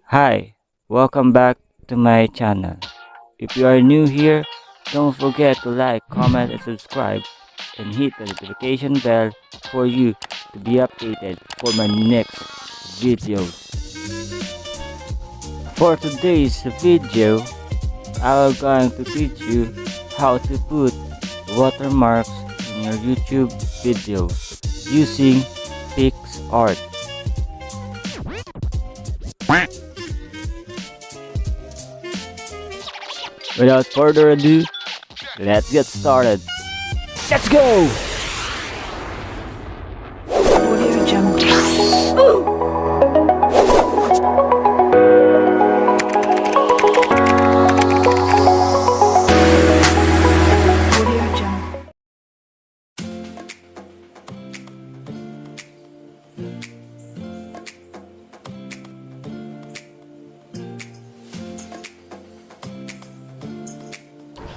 Hi, welcome back to my channel. If you are new here, don't forget to like, comment, and subscribe, and hit the notification bell for you to be updated for my next videos. For today's video, I'm going to teach you how to put watermarks in your YouTube videos using Picsart. Without further ado, let's get started. Let's go! Audio Jungle. Audio Jungle.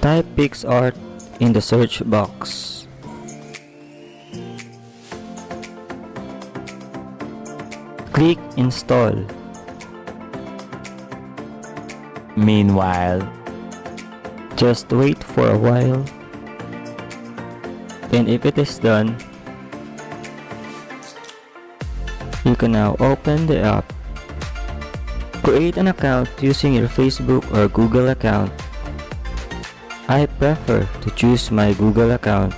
Type Picsart in the search box. Click install. Meanwhile, just wait for a while, and if it is done, you can now open the app. Create an account using your Facebook or Google account. I prefer to choose my Google account.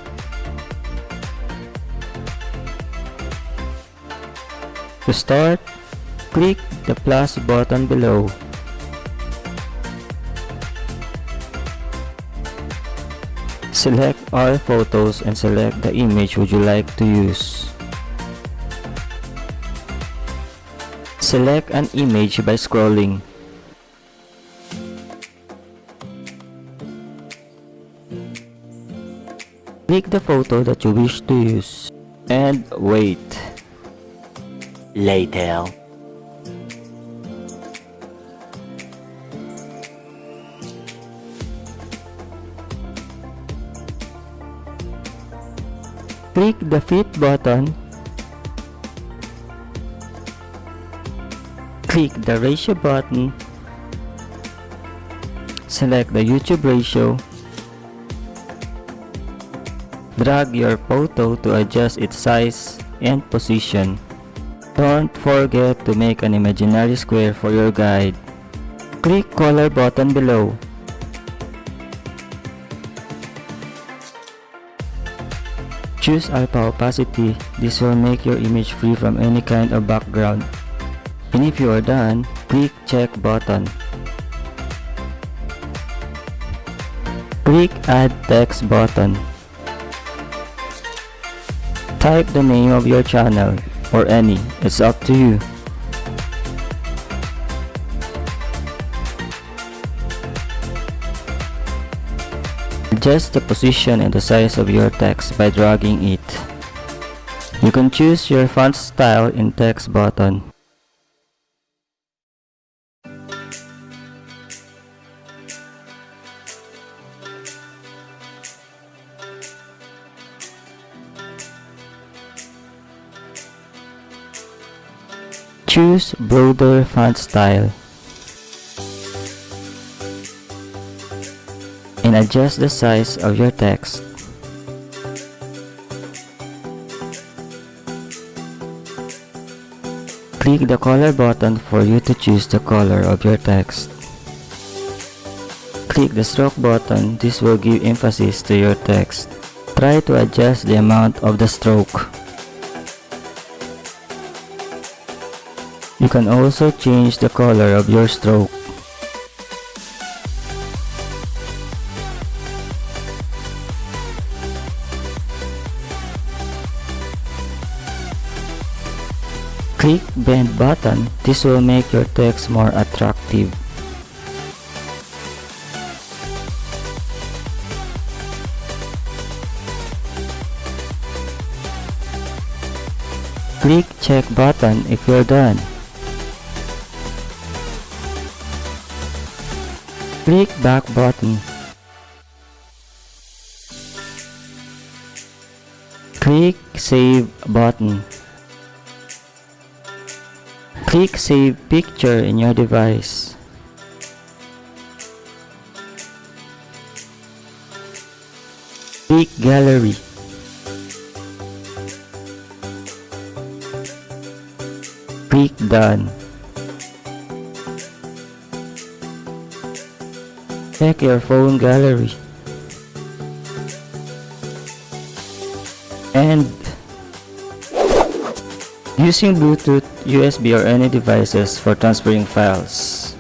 To start, click the plus button below. Select all photos and select the image would you like to use. Select an image by scrolling. Click the photo that you wish to use and wait. Later. Click the fit button. Click the ratio button. Select the YouTube ratio. Drag your photo to adjust its size and position. Don't forget to make an imaginary square for your guide. Click color button below. Choose alpha opacity. This will make your image free from any kind of background. And if you are done, click check button. Click add text button. Type the name of your channel or any, it's up to you. Adjust the position and the size of your text by dragging it. You can choose your font style in text button. Choose broader font style and adjust the size of your text. Click the color button for you to choose the color of your text. Click the stroke button. This will give emphasis to your text. Try to adjust the amount of the stroke. You can also change the color of your stroke. Click bend button. This will make your text more attractive. Click check button if you're done. Click back button. Click save button. Click Save Picture in your device. Click Gallery. Click Done. Check your phone gallery. And using Bluetooth, USB or any devices for transferring files.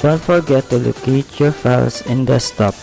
Don't forget to locate your files in desktop.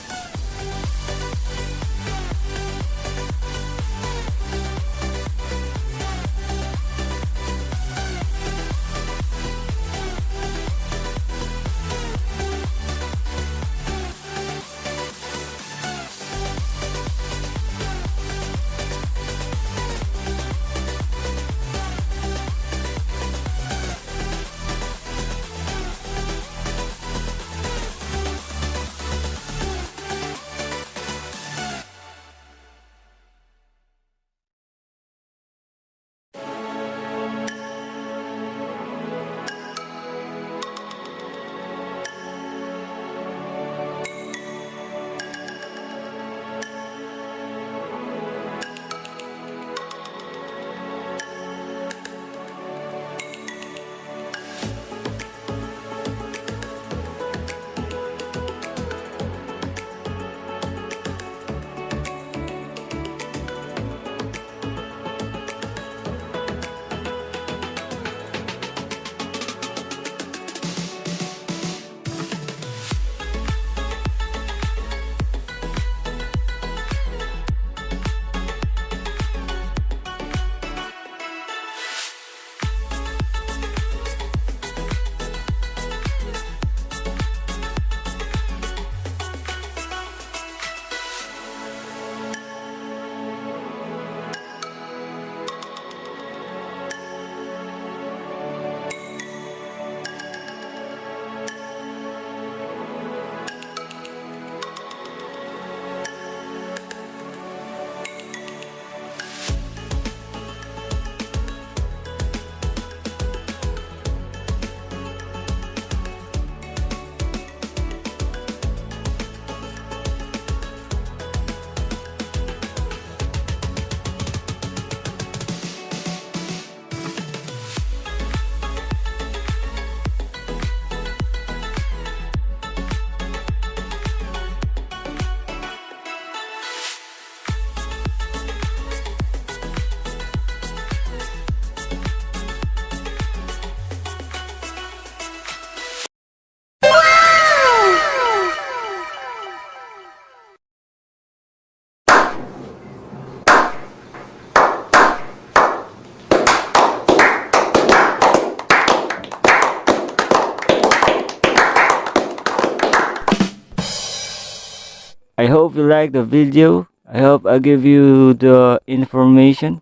I hope you like the video. I hope I give you the information.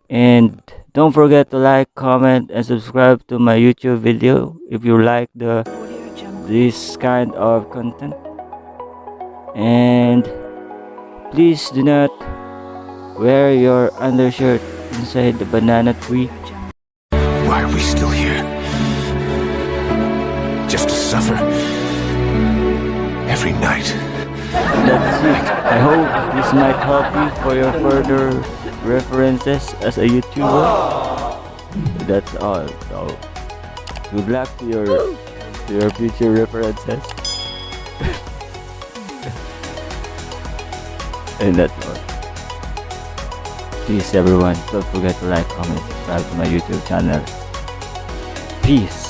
And don't forget to like, comment, and subscribe to my YouTube video if you like this kind of content. And please do not wear your undershirt inside the banana tree. Why are we still here? Just to suffer every night. That's it. I hope this might help you for your further references as a YouTuber. That's all. So good luck to your future references. And that's all. Please everyone, don't forget to like, comment, subscribe to my YouTube channel. Peace.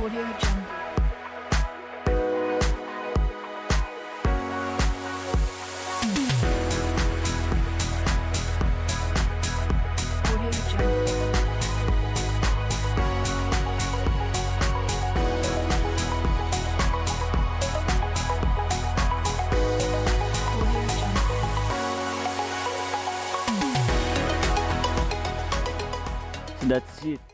Audio Jungle. Audio Jungle. that's it.